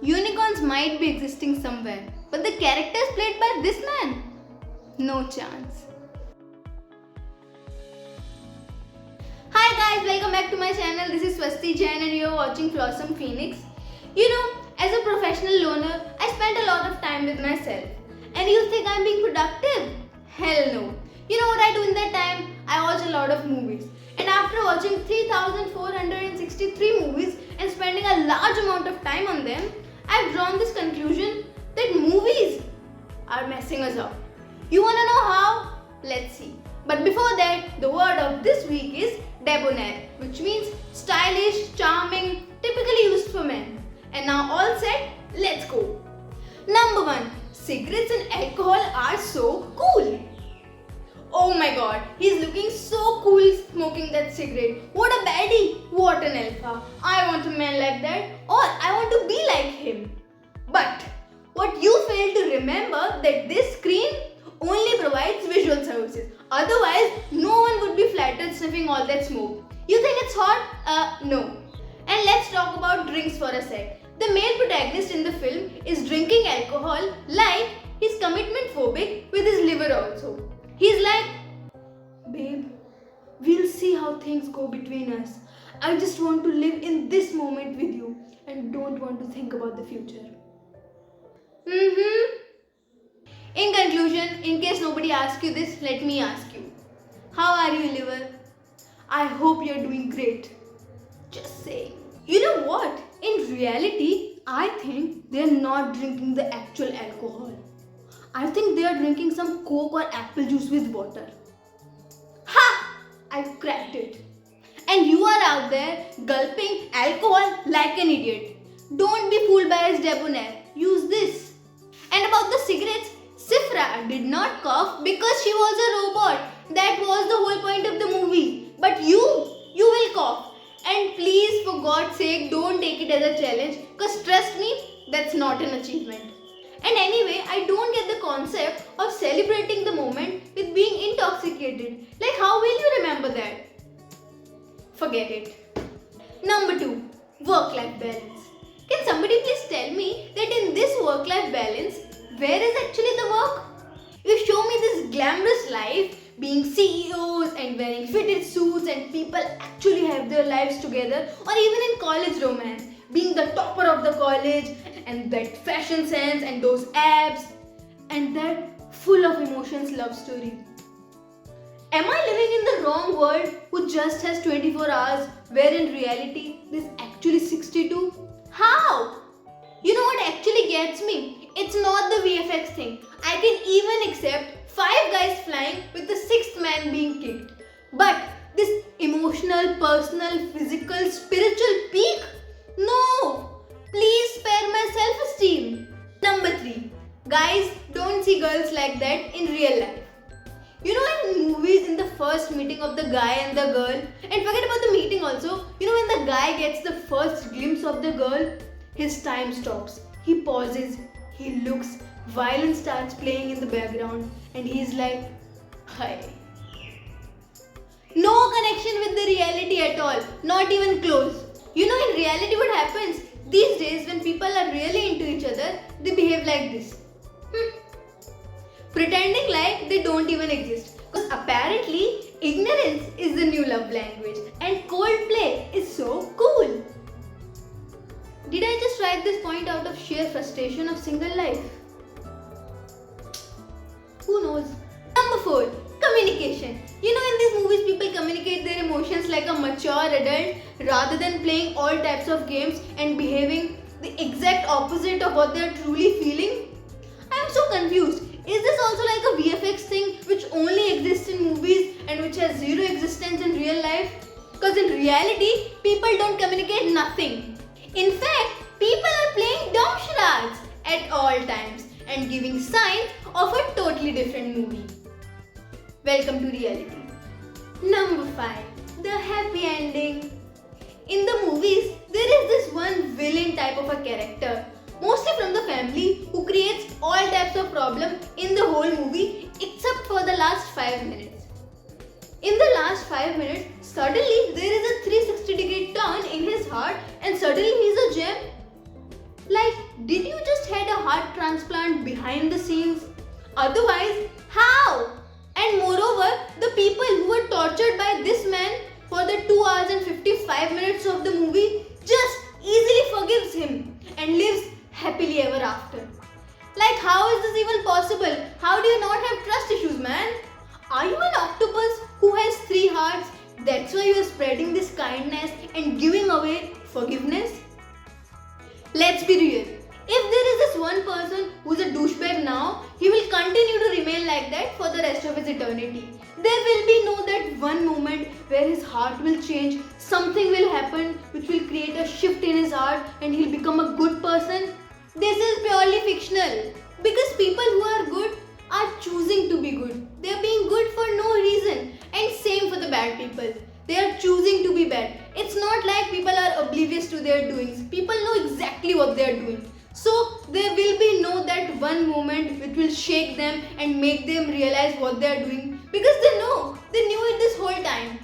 Unicorns might be existing somewhere, but the characters played by this man? No chance. Hi guys, welcome back to my channel. This is Swasti Jain and you are watching Flossom Phoenix. As a professional loner, I spend a lot of time with myself. And you think I'm being productive? Hell no. You know what I do in that time? I watch a lot of movies. And after watching 3,463 movies and spending a large amount of time on them, I've drawn this conclusion that movies are messing us up. You wanna know how? Let's see. But before that, the word of this week is debonair, which means stylish, charming, typically used for men. And now all set, let's go. Number 1. Cigarettes and alcohol are so cool. Oh my god, he's looking so cool smoking that cigarette. What a baddie, what an alpha. I want a man like that, or I want to be like him. But what you fail to remember that this screen only provides visual services. Otherwise, no one would be flattered sniffing all that smoke. You think it's hot? No. And let's talk about drinks for a sec. The male protagonist in the film is drinking alcohol like he's commitment phobic with his liver also. He's like, babe, we'll see how things go between us. I just want to live in this moment with you and don't want to think about the future. In conclusion, in case nobody asks you this, let me ask you. How are you, liver? I hope you're doing great. Just saying. You know what? In reality, I think they're not drinking the actual alcohol. I think they are drinking some coke or apple juice with water. Ha! I've cracked it. And you are out there gulping alcohol like an idiot. Don't be fooled by his debonair. Use this. And about the cigarettes, Sifra did not cough because she was a robot. That was the whole point of the movie. But you will cough. And please, for God's sake, don't take it as a challenge. Because trust me, that's not an achievement. And anyway, I don't get the concept of celebrating the moment with being intoxicated. Like, how will you remember that? Forget it. Number 2. Work-life balance. Can somebody please tell me that in this work-life balance, where is actually the work? You show me this glamorous life, being CEOs and wearing fitted suits and people actually have their lives together, or even in college romance, being the topper of the college and that fashion sense and those abs and that full of emotions love story. Am I living in the wrong world who just has 24 hours where in reality there's actually 62? How? You know what actually gets me? It's not the VFX thing. I can even accept 5 guys flying with the 6th man being kicked. But this emotional, personal, physical, spiritual peak? No! Please spare my self-esteem. Number 3. Guys don't see girls like that in real life. You know, in movies, in the first meeting of the guy and the girl, and forget about the meeting also, you know, when the guy gets the first glimpse of the girl, his time stops. He pauses, he looks, violin starts playing in the background, and he's like, hi. No connection with the reality at all, not even close. You know, in reality what happens? These days when people are really into each other, they behave like this. Pretending like they don't even exist. Because apparently, ignorance is the new love language and Coldplay is so cool. Did I just write this point out of sheer frustration of single life? Who knows? Number 4. Communication. You know, in these movies, people communicate their emotions like a mature adult rather than playing all types of games and behaving the exact opposite of what they're truly feeling. I am so confused. Is this also like a VFX thing which only exists in movies and which has zero existence in real life? Because in reality, people don't communicate nothing. In fact, people are playing dumb charades at all times and giving signs of a totally different movie. Welcome to reality. Number 5. The happy ending. In the movies, there is this one villain type of a character, mostly from the family, who creates all types of problems in the whole movie except for the last 5 minutes. In the last 5 minutes, suddenly there is a 360-degree turn in his heart and suddenly he's a gem. Like, did you just had a heart transplant behind the scenes? Otherwise, how? And moreover, the people who were tortured by this man for the 2 hours and 55 minutes of the movie just easily forgives him and lives happily ever after. Like, how is this even possible? How do you not have trust issues, man? Are you an octopus who has 3 hearts? That's why you are spreading this kindness and giving away forgiveness? Let's be real. If there is this one person who's a douchebag now, he will continue to remain like that for the rest of his eternity. There will be no that one moment where his heart will change, something will happen which will create a shift in his heart and he'll become a good person. This is purely fictional because people who are good are choosing to be good. They are being good for no reason, and same for the bad people. They are choosing to be bad. It's not like people are oblivious to their doings. People know exactly what they are doing. So there will be no that one moment which will shake them and make them realize what they are doing because they knew it this whole time.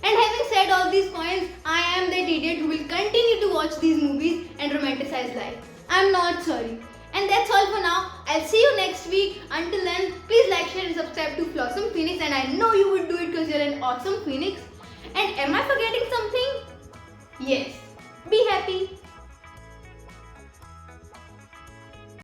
And having said all these points, I am that idiot who will continue to watch these movies and romanticize life. I'm not sorry. And that's all for now. I'll see you next week. Until then, please like, share and subscribe to Flossom Phoenix, and I know you would do it because you're an awesome Phoenix. And am I forgetting something? Yes. Be happy.